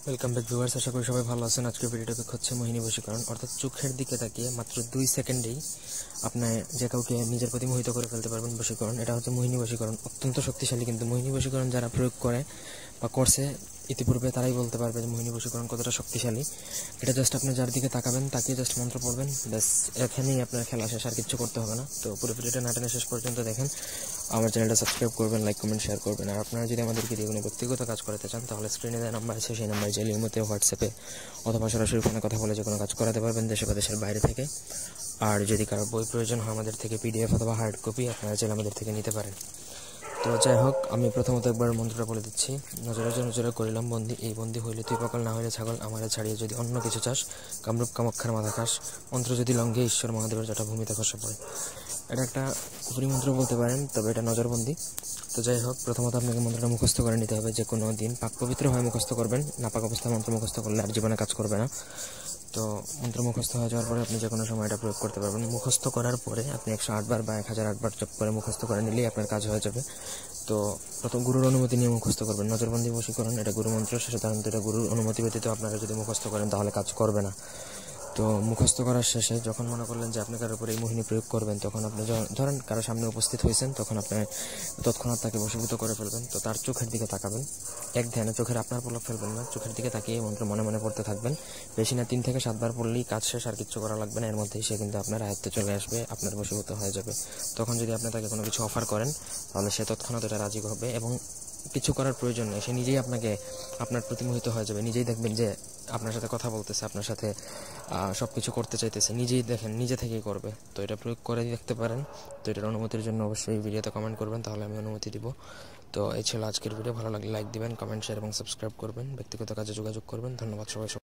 Welcome back viewers, আশা করি সবাই ভালো আছেন। আজকের ভিডিওটা হচ্ছে মোহিনী বশীকরণ, অর্থাৎ চোখের দিকে তাকিয়ে মাত্র 2 সেকেন্ডেই আপনি যে কাউকে নিজের প্রতি মোহিত করে ফেলতে পারবেন বশীকরণ। এটা হচ্ছে মোহিনী বশীকরণ, অত্যন্ত শক্তিশালী। কিন্তু মোহিনী বশীকরণ যারা প্রয়োগ করে বা করছে ইতিপূর্বে তারাই বলতে পারবে যে মোহিনী বশীকরণ কতটা শক্তিশালী। এটা জাস্ট আপনি যার দিকে তাকাবেন, তাকিয়ে জাস্ট মন্ত্র পড়বেন, ব্যাস এখানেই আপনার খেলা শেষ, আর কিছু করতে হবে না। তো পুরো ভিডিওটা না টেনে শেষ পর্যন্ত দেখেন। আমার চ্যানেলটা সাবস্ক্রাইব করবেন, লাইক কমেন্ট শেয়ার করবেন। আর আপনারা যদি আমাদেরকে দিয়ে কোনো ব্যক্তিগত কাজ করাতে চান তাহলে স্ক্রিনে দেওয়া নাম্বার আছে, সেই নাম্বারে চাইলে ইমোতে, হোয়াটসঅ্যাপে অথবা সরাসরি ফোনে কথা বলে যে কোনো কাজ করাতে পারবেন দেশে বা দেশের বাইরে থেকে। আর যদি কারো বই প্রয়োজন হয় আমাদের থেকে পিডিএফ অথবা হার্ড কপি, আপনারা চাইলে আমাদের থেকে নিতে পারেন। তো যাই হোক, আমি প্রথমত একবার মন্ত্রটা বলে দিচ্ছি। নজরে নজরে করিলাম বন্দি, এই বন্দি হইলে তুই পাগল, না হইলে ছাগল, আমারে ছাড়িয়ে যদি অন্য কিছু চাস, কামরূপ কামাক্ষার মাথা খাস, মন্ত্র যদি লঙ্ঘে ঈশ্বর মহাদেবের জটা ভূমিতে খসে পড়ে। এটা একটা কুফরি মন্ত্র বলতে পারেন, তবে এটা নজরবন্দি। তো যাই হোক, প্রথমত আপনাকে মন্ত্রটা মুখস্থ করে নিতে হবে। যে কোনো দিন পাক পবিত্র হয়ে মুখস্থ করবেন, নাপাক অবস্থায় মন্ত্র মুখস্থ করলে আর জীবনে কাজ করবে না। তো মন্ত্র মুখস্থ হয়ে যাওয়ার পরে আপনি যে কোনো সময় এটা প্রয়োগ করতে পারবেন। মুখস্থ করার পরে আপনি 108 বার বা 1008 বার জপ করে মুখস্থ করে নিলেই আপনার কাজ হয়ে যাবে। তো প্রথম গুরুর অনুমতি নিয়ে মুখস্থ করবেন। নজরবন্দি বশীকরণ এটা গুরু মন্ত্র, সাধারণত এটা গুরুর অনুমতি ব্যতীত আপনারা যদি মুখস্থ করেন তাহলে কাজ করবে না। তো মুখস্থ করার শেষে যখন মনে করলেন যে আপনি কারোর উপরে এই মোহিনী প্রয়োগ করবেন, তখন আপনি ধরেন কারো সামনে উপস্থিত হয়েছেন, তখন আপনি তৎক্ষণাৎ তাকে বশীভূত করে ফেলবেন। তো তার চোখের দিকে তাকাবেন, এক ধ্যানে, চোখের আপনার পলক ফেলবেন না, চোখের দিকে তাকিয়ে এই মন্ত্র মনে মনে পড়তে থাকবেন। বেশি না, 3 থেকে 7 বার পড়লেই কাজ শেষ, আর কিচ্ছু করা লাগবে না। এর মধ্যেই সে কিন্তু আপনার আয়ত্তে চলে আসবে, আপনার বশীভূত হয়ে যাবে। তখন যদি আপনি তাকে কোনো কিছু অফার করেন তাহলে সে তৎক্ষণাৎ এটা রাজি হবে এবং কিছু করার প্রয়োজন নেই, সে নিজেই আপনার প্রতি মোহিত হয়ে যাবে। নিজেই দেখবেন যে আপনার সাথে কথা বলতেছে, আপনার সাথে সব কিছু করতে চাইতেছে, নিজেই দেখেন, নিজে থেকেই করবে। তো এটা প্রয়োগ করে দেখতে পারেন। তো এটার অনুমতির জন্য অবশ্যই ভিডিওতে কমেন্ট করবেন, তাহলে আমি অনুমতি দিব। তো এই ছিল আজকের ভিডিও। ভালো লাগলে লাইক দিবেন, কমেন্ট শেয়ার এবং সাবস্ক্রাইব করবেন। ব্যক্তিগত কাজে যোগাযোগ করবেন। ধন্যবাদ সবাই।